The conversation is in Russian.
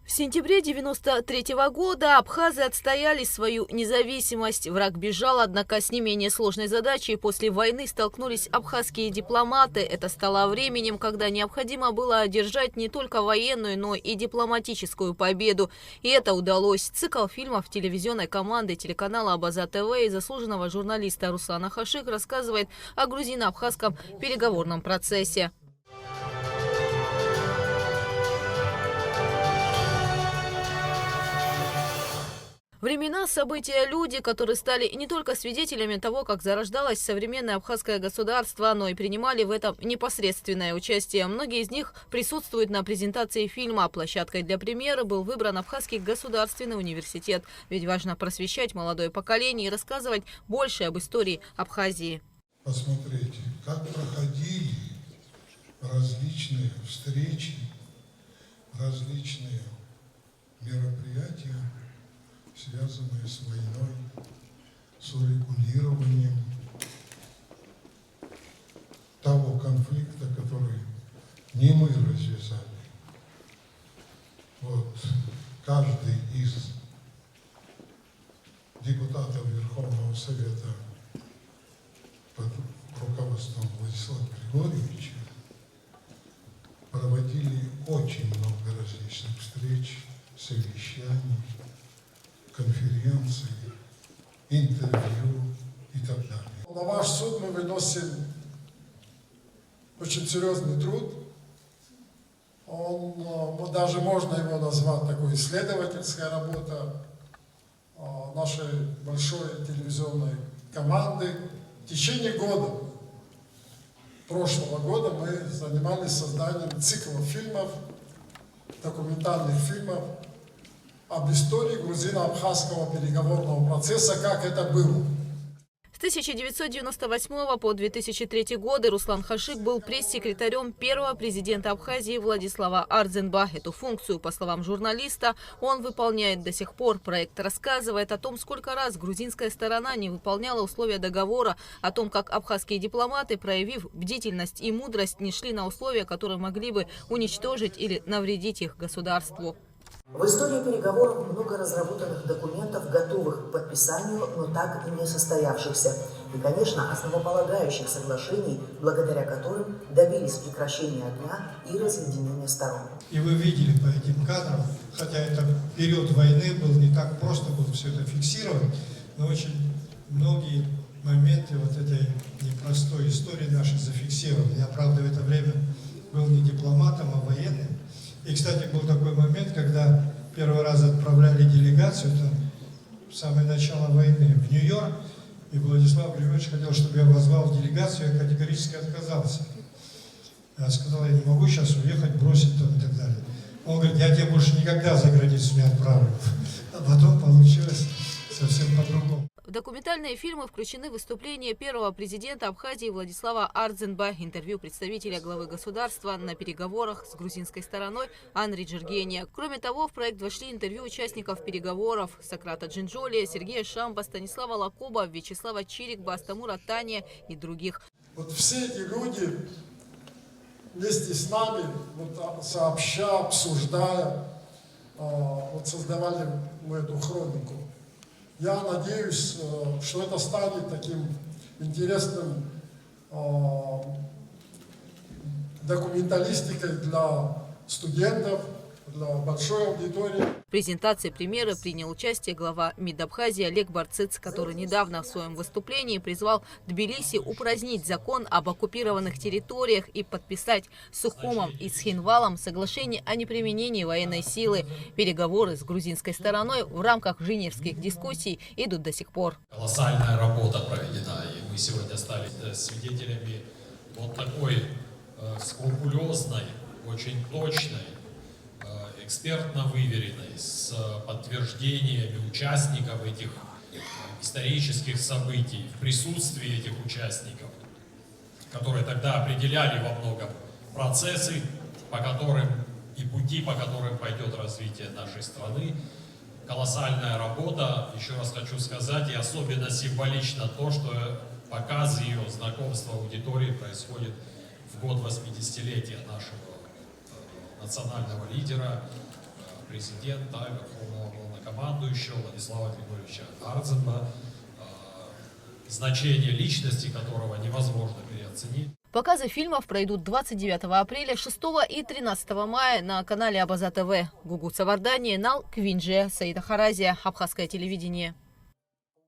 В сентябре 1993 года абхазы отстояли свою независимость. Враг бежал, однако с не менее сложной задачей после войны столкнулись абхазские дипломаты. Это стало временем, когда необходимо было одержать не только военную, но и дипломатическую победу. И это удалось. Цикл фильмов телевизионной команды телеканала Абаза ТВ и заслуженного журналиста Руслана Хашик рассказывает о грузино-абхазском переговорном процессе. Времена, события, люди, которые стали не только свидетелями того, как зарождалось современное абхазское государство, но и принимали в этом непосредственное участие. Многие из них присутствуют на презентации фильма. Площадкой для премьеры был выбран Абхазский государственный университет. Ведь важно просвещать молодое поколение и рассказывать больше об истории Абхазии. Посмотрите, как проходили различные встречи, различные мероприятия, связанные с войной, с урегулированием того конфликта, который не мы развязали. Вот каждый из депутатов Верховного Совета под руководством Владислава Григорьевича проводили очень много различных встреч, совещаний, конференций, интервью и так далее. На ваш суд мы выносим очень серьезный труд. Даже можно его назвать такой исследовательская работа нашей большой телевизионной команды. В течение года, прошлого года, мы занимались созданием цикла фильмов, документальных фильмов об истории грузино-абхазского переговорного процесса, как это было. С 1998 по 2003 годы Руслан Хашик был пресс-секретарем первого президента Абхазии Владислава Ардзенба. Эту функцию, по словам журналиста, он выполняет до сих пор. Проект рассказывает о том, сколько раз грузинская сторона не выполняла условия договора, о том, как абхазские дипломаты, проявив бдительность и мудрость, не шли на условия, которые могли бы уничтожить или навредить их государству. В истории переговоров много разработанных документов, готовых к подписанию, но так и не состоявшихся. И, конечно, основополагающих соглашений, благодаря которым добились прекращения огня и разъединения сторон. И вы видели по этим кадрам, хотя это период войны был, не так просто было все это фиксировать, но очень многие моменты вот этой непростой истории нашей зафиксированы. Я, правда, в это время был не дипломатом, а военным. И, кстати, был такой момент, когда первый раз отправляли делегацию, это в самое начало войны, в Нью-Йорк, и Владислав Григорьевич хотел, чтобы я позвал в делегацию, я категорически отказался. Я сказал, я не могу сейчас уехать, бросить там и так далее. Он говорит, я тебя больше никогда за границу не отправлю. А потом получилось совсем по-другому. В документальные фильмы включены выступления первого президента Абхазии Владислава Ардзенба, интервью представителя главы государства на переговорах с грузинской стороной Анри Джергения. Кроме того, в проект вошли интервью участников переговоров Сократа Джинджолия, Сергея Шамба, Станислава Лакоба, Вячеслава Чирикба, Астамура Тания и других. Вот все эти люди вместе с нами, вот, сообща, обсуждая, вот, создавали мы эту хронику. Я надеюсь, что это станет таким интересным документалистикой для студентов, для большой аудитории. В презентации премьеры принял участие глава МИД Абхазии Олег Барцыц, который недавно в своем выступлении призвал Тбилиси упразднить закон об оккупированных территориях и подписать с Сухумом и Схинвалом соглашение о неприменении военной силы. Переговоры с грузинской стороной в рамках женевских дискуссий идут до сих пор. Колоссальная работа проведена, и мы сегодня стали свидетелями вот такой скрупулезной, очень точной, экспертно выверенной, с подтверждениями участников этих исторических событий, в присутствии этих участников, которые тогда определяли во многом процессы, по которым и пути, по которым пойдет развитие нашей страны. Колоссальная работа, еще раз хочу сказать, и особенно символично то, что показ ее знакомства аудитории происходит в год 80-летия нашего национального лидера, президента, верховного главнокомандующего Владислава Григорьевича Ардзенба, значение личности которого невозможно переоценить. Показы фильмов пройдут 29 апреля, 6 и 13 мая на канале Абаза ТВ. Гугут Савардани, Нал Квинджия, Саида Харазия, Абхазское телевидение.